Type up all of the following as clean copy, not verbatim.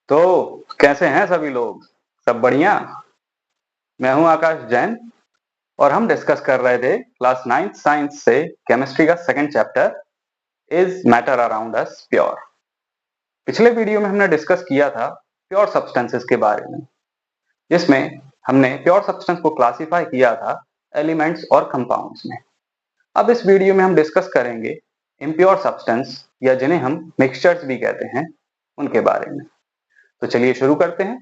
तो कैसे हैं सभी लोग? सब बढ़िया। मैं हूं आकाश जैन और हम डिस्कस कर रहे थे क्लास 9th साइंस से केमिस्ट्री का second chapter, is matter around us pure. पिछले वीडियो में हमने डिस्कस किया था प्योर सब्सटेंसेस के बारे में, जिसमें हमने प्योर सब्सटेंस को क्लासिफाई किया था एलिमेंट्स और कंपाउंड्स में। अब इस वीडियो में हम डिस्कस करेंगे इम्प्योर सब्सटेंस या जिन्हें हम मिक्सचर्स भी कहते हैं, उनके बारे में। तो चलिए शुरू करते हैं।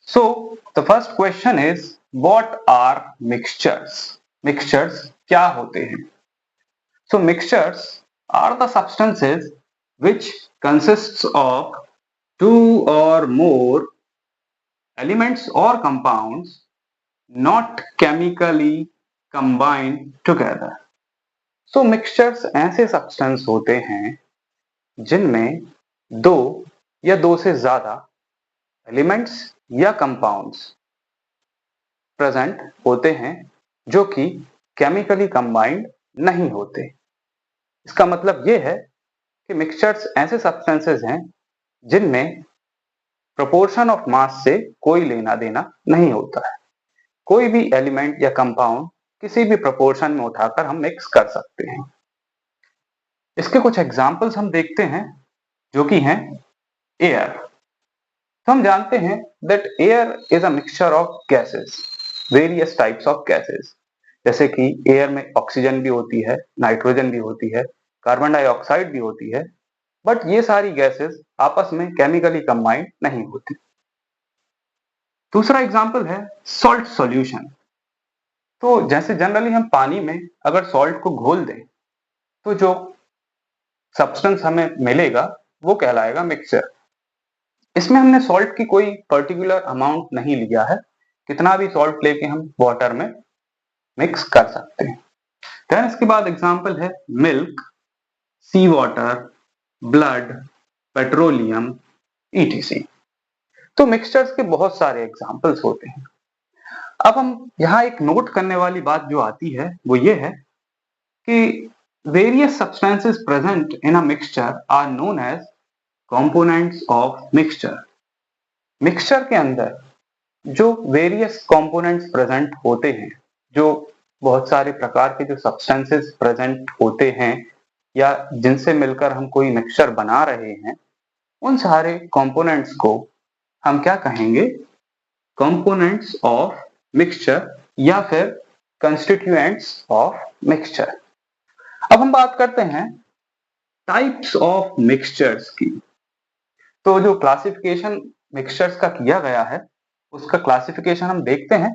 So the first question is, what are mixtures? Mixtures क्या होते हैं? So mixtures are the substances which consists of two or more elements or compounds not chemically combined together. So mixtures ऐसे substance होते हैं जिनमें दो या दो से ज्यादा एलिमेंट्स या कंपाउंड्स प्रेजेंट होते हैं जो कि केमिकली कंबाइंड नहीं होते। इसका मतलब यह है कि मिक्सचर्स ऐसे सब्सटेंसेस हैं जिनमें प्रोपोर्शन ऑफ मास से कोई लेना देना नहीं होता है। कोई भी एलिमेंट या कंपाउंड किसी भी प्रोपोर्शन में उठाकर हम मिक्स कर सकते हैं। इसके कुछ एग्जांपल्स हम देखते हैं जो कि हैं एयर। तो हम जानते हैं that air is a mixture of gases, various types of gases, जैसे कि एयर में ऑक्सीजन भी होती है, नाइट्रोजन भी होती है, कार्बन डाइऑक्साइड भी होती है, बट ये सारी गैसेस आपस में केमिकली कंबाइंड नहीं होती। दूसरा एग्जांपल है सॉल्ट सॉल्यूशन। तो जैसे जनरली हम पानी में अगर सॉल्ट को घोल दें तो जो सब्सटेंस हमें मिलेगा वो कहलाएगा मिक्सचर। इसमें हमने सॉल्ट की कोई पर्टिकुलर अमाउंट नहीं लिया है, कितना भी सॉल्ट लेके हम वाटर में मिक्स कर सकते हैं। देन इसके बाद एग्जांपल है मिल्क, सी वाटर, ब्लड, पेट्रोलियम, ईटीसी। तो मिक्सचर्स के बहुत सारे एग्जांपल्स होते हैं। अब हम यहाँ एक नोट करने वाली बात जो आती है वो ये है कि various substances present in a mixture are known as components of mixture. Mixture के अंदर जो वेरियस कंपोनेंट्स प्रेजेंट होते हैं, जो बहुत सारे प्रकार के जो सब्सटेंसेस प्रेजेंट होते हैं या जिनसे मिलकर हम कोई मिक्सचर बना रहे हैं, उन सारे कंपोनेंट्स को हम क्या कहेंगे? कंपोनेंट्स ऑफ मिक्सचर या फिर कंस्टिट्यूएंट्स ऑफ मिक्सचर। अब हम बात करते हैं टाइप्स ऑफ मिक्सचर्स की। तो जो क्लासिफिकेशन मिक्सचर्स का किया गया है उसका क्लासिफिकेशन हम देखते हैं।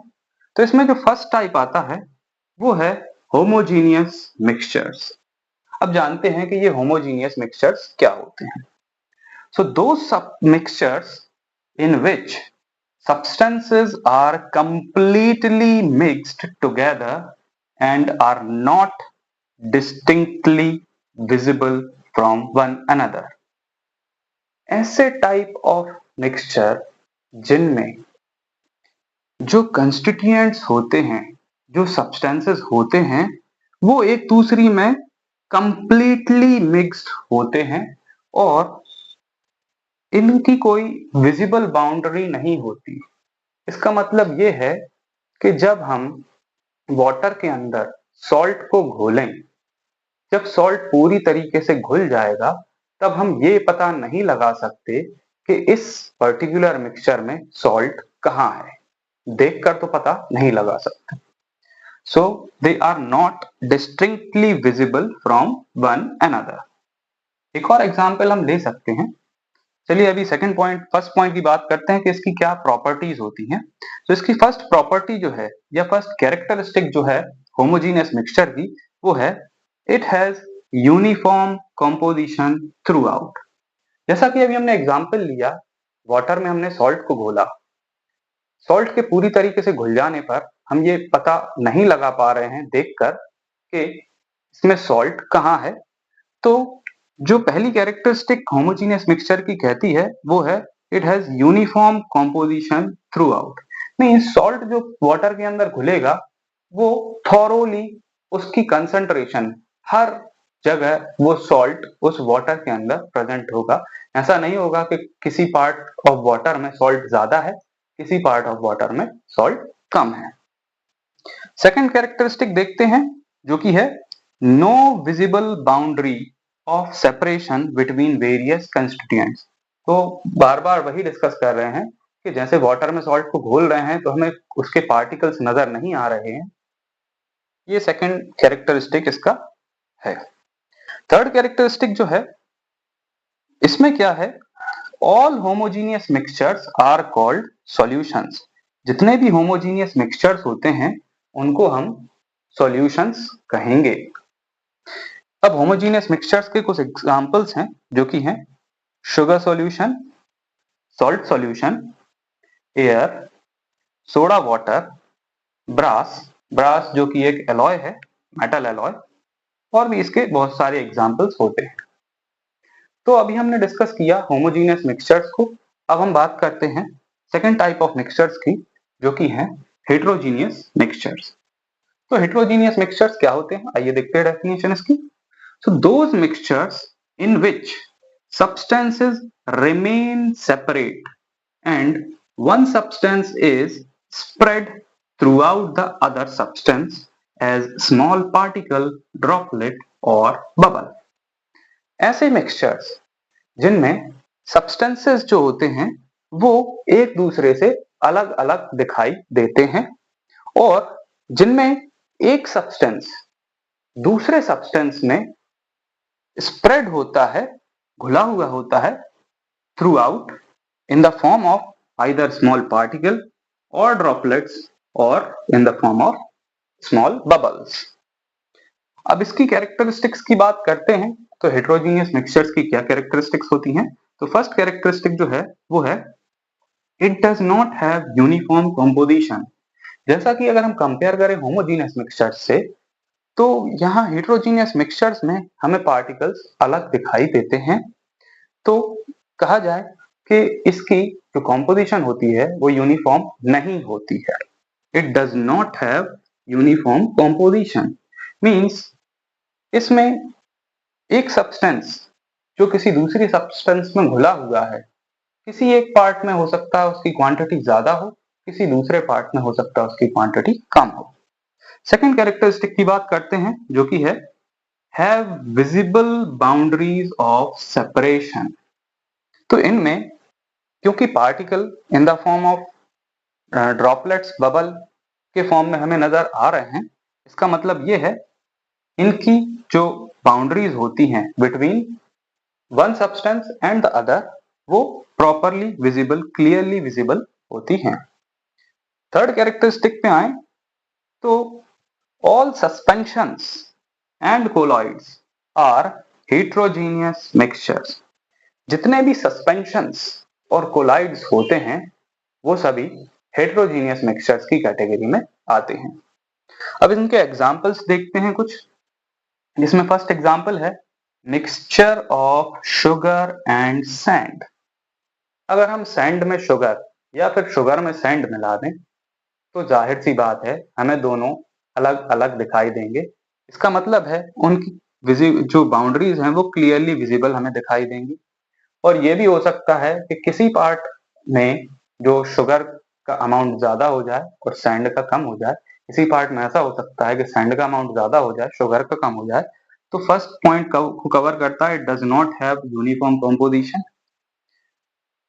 तो इसमें जो फर्स्ट टाइप आता है वो है होमोजीनियस मिक्सचर्स। अब जानते हैं कि ये होमोजीनियस मिक्सचर्स क्या होते हैं। सो दोस mixtures in which substances are completely mixed together and are not distinctly visible from one another। ऐसे टाइप ऑफ मिक्सचर जिनमें जो कंस्टिट्यूएंट्स होते हैं, जो सब्सटेंसेस होते हैं, वो एक दूसरी में कंप्लीटली मिक्स्ड होते हैं और इनकी कोई विजिबल बाउंड्री नहीं होती। इसका मतलब ये है कि जब हम वाटर के अंदर सॉल्ट को घोलें, जब सॉल्ट पूरी तरीके से घुल जाएगा तब हम ये पता नहीं लगा सकते कि इस पर्टिकुलर मिक्सचर में सॉल्ट कहाँ है, देखकर तो पता नहीं लगा सकते। So they are not distinctly visible from one another. एक और एग्जांपल हम ले सकते हैं। चलिए अभी फर्स्ट पॉइंट की बात करते हैं कि इसकी क्या प्रॉपर्टीज होती हैं। तो इसकी फर्स्ट प्रॉपर्टी जो है या फर्स्ट कैरेक्टरिस्टिक जो है होमोजीनियस मिक्सचर की, वो है it has uniform composition through out. जैसा कि अभी हमने एग्जांपल लिया, वाटर में हमने सॉल्ट को घोला, सॉल्ट के पूरी तरीके से घुल जाने पर हम ये पता नहीं लगा पा रहे हैं देखकर कि इसमें सॉल्ट कहाँ है। तो जो पहली कैरेक्टरिस्टिक होमोजीनियस मिक्सचर की कहती है वो है it has uniform composition through out. Means salt जो वाटर के अंदर घुलेगा वो थॉरोली उसकी कंसंट्रेशन हर जगह वो सॉल्ट उस वाटर के अंदर प्रेजेंट होगा। ऐसा नहीं होगा कि किसी पार्ट ऑफ वाटर में सॉल्ट ज्यादा है, किसी पार्ट ऑफ वाटर में सॉल्ट कम है। सेकंड कैरेक्टरिस्टिक देखते हैं जो कि है no visible boundary of separation between various constituents. तो बार बार वही डिस्कस कर रहे हैं कि जैसे वाटर में सॉल्ट को घोल रहे हैं तो हमें उसके पार्टिकल्स नजर नहीं आ रहे हैं, ये सेकंड कैरेक्टरिस्टिक इसका है। थर्ड कैरेक्टरिस्टिक जो है इसमें क्या है, all homogeneous mixtures are called solutions. जितने भी होमोजीनियस मिक्सचर्स होते हैं उनको हम सॉल्यूशंस कहेंगे। अब होमोजीनियस मिक्सचर्स के कुछ एग्जांपल्स हैं जो कि हैं sugar solution, salt solution, air, soda water, brass, brass जो कि एक एलॉय है, मेटल एलॉय, और भी इसके बहुत सारे एग्जांपल्स होते हैं। तो अभी हमने डिस्कस किया होमोजीनियस मिक्सचर्स को। अब हम बात करते हैं सेकेंड टाइप ऑफ मिक्सचर्स की जो कि है हेट्रोजीनियस मिक्सचर्स। तो हेट्रोजीनियस मिक्सचर्स क्या होते हैं, आइए देखते हैं डेफिनेशन इसकी। So those mixtures in which substances remain separate and one substance is spread throughout the other substance as small particle, droplet or bubble। ऐसे मिक्सचर्स जिनमें सब्सटेंसेस जो होते हैं वो एक दूसरे से अलग अलग दिखाई देते हैं और जिनमें एक सब्सटेंस दूसरे सब्सटेंस में स्प्रेड होता है, घुला हुआ होता है, through out in the form of either small particle और ड्रॉपलेट्स और in the form of small bubbles. अब इसकी कैरेक्टरिस्टिक्स की बात करते हैं तो हेट्रोजीनियस मिक्सचर्स की क्या कैरेक्टरिस्टिक्स होती हैं। तो फर्स्ट कैरेक्टरिस्टिक जो है वो है it does not have uniform composition. जैसा कि अगर हम कंपेयर करें होमोजीनियस मिक्सचर्स से तो यहाँ हेट्रोजीनियस मिक्सचर्स में हमें पार्टिकल्स अलग दिखाई देते हैं। तो कहा जाए कि इसकी जो कॉम्पोजिशन होती है वो यूनिफॉर्म नहीं होती है। It does not have uniform composition means इसमें एक सब्सटेंस जो किसी दूसरी सब्सटेंस में घुला हुआ है, किसी एक पार्ट में हो सकता है उसकी क्वांटिटी ज्यादा हो, किसी दूसरे पार्ट में हो सकता है उसकी क्वांटिटी कम हो। सेकेंड कैरेक्टरिस्टिक की बात करते हैं जो कि है have visible boundaries of separation. तो इनमें क्योंकि particle in the form of droplets bubble के फॉर्म में हमें नजर आ रहे हैं, इसका मतलब ये है इनकी जो बाउंड्रीज होती हैं between one substance and the other वो प्रॉपरली विजिबल, क्लियरली विजिबल होती हैं। थर्ड कैरेक्टरिस्टिक पे आए तो all suspensions and colloids are heterogeneous mixtures. जितने भी सस्पेंशंस और कोलाइड्स होते हैं वो सभी हेट्रोजीनियस मिक्सचर्स की कैटेगरी में आते हैं। अब इनके एग्जांपल्स देखते हैं कुछ, जिसमें फर्स्ट एग्जांपल है mixture of sugar and sand. अगर हम सैंड में शुगर या फिर शुगर में सैंड मिला दें तो जाहिर सी बात है हमें दोनों अलग अलग दिखाई देंगे। इसका मतलब है उनकी जो बाउंड्रीज हैं वो क्लियरली विजिबल हमें दिखाई देंगी। और ये भी हो सकता है कि किसी पार्ट में जो शुगर का अमाउंट ज्यादा हो जाए और सैंड का कम हो जाए, किसी पार्ट में ऐसा हो सकता है कि सैंड का अमाउंट ज्यादा हो जाए, शुगर का कम हो जाए। तो फर्स्ट पॉइंट को कवर करता है it does not have uniform composition.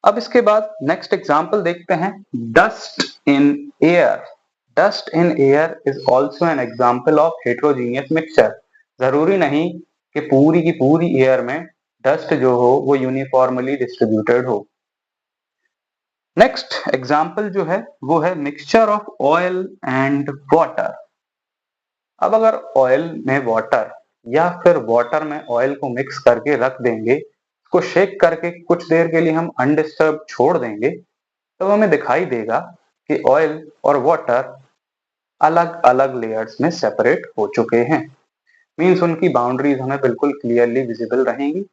अब इसके बाद नेक्स्ट एग्जांपल देखते हैं dust in air. Dust in air is also an example of heterogeneous mixture. जरूरी नहीं कि पूरी की पूरी एयर में डस्ट जो हो वो यूनिफॉर्मली डिस्ट्रीब्यूटेड हो। नेक्स्ट एग्जाम्पल जो है वो है mixture of oil and water. अब अगर ऑयल में वाटर या फिर वाटर में ऑयल को मिक्स करके रख देंगे, उसको शेक करके कुछ देर के लिए हम अनडिस्टर्ब छोड़ देंगे, तो हमें दिखाई देगा कि ऑयल और वाटर अलग अलग लेयर्स में सेपरेट हो चुके हैं। मीन्स उनकी बाउंड्रीज हमें बिल्कुल क्लियरली विजिबल रहेंगी।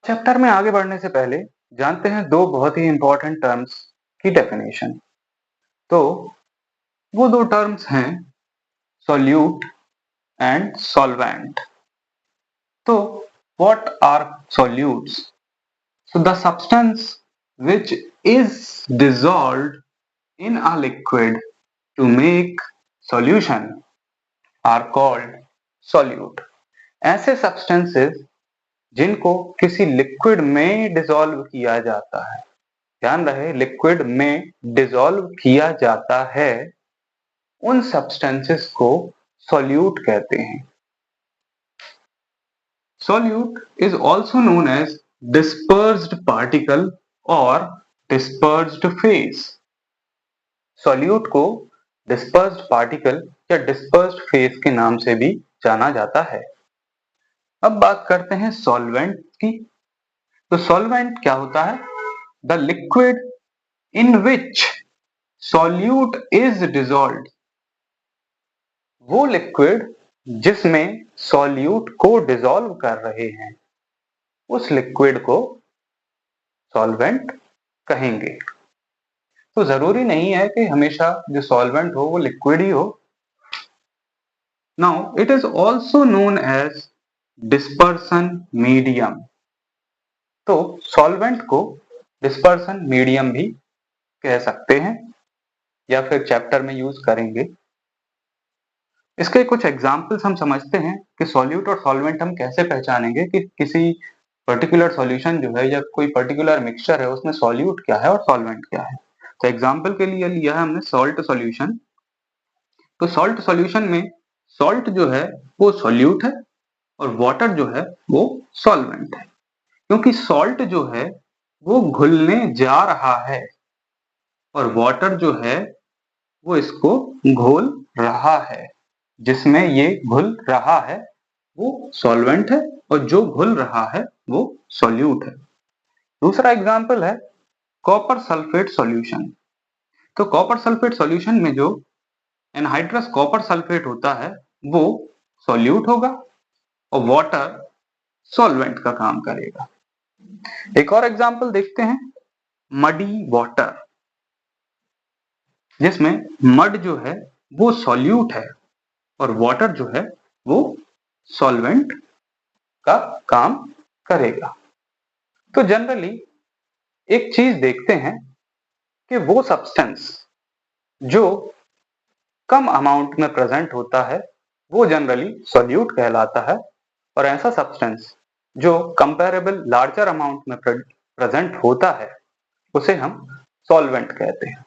चैप्टर में आगे बढ़ने से पहले जानते हैं दो बहुत ही इंपॉर्टेंट टर्म्स की डेफिनेशन। तो वो दो टर्म्स हैं सॉल्यूट एंड सॉल्वेंट। तो what are solutes? So the substance which is dissolved in a liquid to make solution are called solute. ऐसे substances जिनको किसी लिक्विड में डिसॉल्व किया जाता है, ध्यान रहे लिक्विड में डिसॉल्व किया जाता है, उन सब्सटेंसेस को सॉल्यूट कहते हैं। Solute is also known as dispersed particle और डिस्पर्स्ड फेज। सॉल्यूट को डिस्पर्स्ड पार्टिकल या डिस्पर्स्ड फेज के नाम से भी जाना जाता है। अब बात करते हैं सॉल्वेंट की। तो सॉल्वेंट क्या होता है? The liquid in which solute is dissolved. वो लिक्विड जिसमें सॉल्यूट को डिसॉल्व कर रहे हैं, उस लिक्विड को सॉल्वेंट कहेंगे। तो जरूरी नहीं है कि हमेशा जो सॉल्वेंट हो वो लिक्विड ही हो। Now it is also known as dispersion medium. तो सॉल्वेंट को डिस्पर्सन मीडियम भी कह सकते हैं या फिर चैप्टर में यूज करेंगे। इसके कुछ एग्जाम्पल्स हम समझते हैं कि सॉल्यूट और सॉल्वेंट हम कैसे पहचानेंगे कि किसी पर्टिकुलर सॉल्यूशन जो है या कोई पर्टिकुलर मिक्सचर है उसमें सॉल्यूट क्या है और सॉल्वेंट क्या है। तो एग्जाम्पल के लिए लिया है हमने सॉल्ट सॉल्यूशन। तो सॉल्ट सॉल्यूशन में सॉल्ट जो है वो सॉल्यूट है और वाटर जो है वो सॉल्वेंट है, क्योंकि सॉल्ट जो है वो घुलने जा रहा है और वाटर जो है वो इसको घोल रहा है। जिसमें ये घुल रहा है वो सॉल्वेंट है और जो घुल रहा है वो सॉल्यूट है। दूसरा एग्जांपल है कॉपर सल्फेट सॉल्यूशन। तो कॉपर सल्फेट सॉल्यूशन में जो एनहाइड्रस कॉपर सल्फेट होता है वो सॉल्यूट होगा और वाटर सॉल्वेंट का काम करेगा। एक और एग्जांपल देखते हैं मडी वाटर, जिसमें मड जो है वो सॉल्यूट है और वाटर जो है वो सॉल्वेंट का काम करेगा। तो जनरली एक चीज देखते हैं कि वो सब्सटेंस जो कम अमाउंट में प्रेजेंट होता है वो जनरली सॉल्यूट कहलाता है और ऐसा सब्सटेंस जो कंपैरेबल लार्जर अमाउंट में प्रेजेंट होता है उसे हम सॉल्वेंट कहते हैं।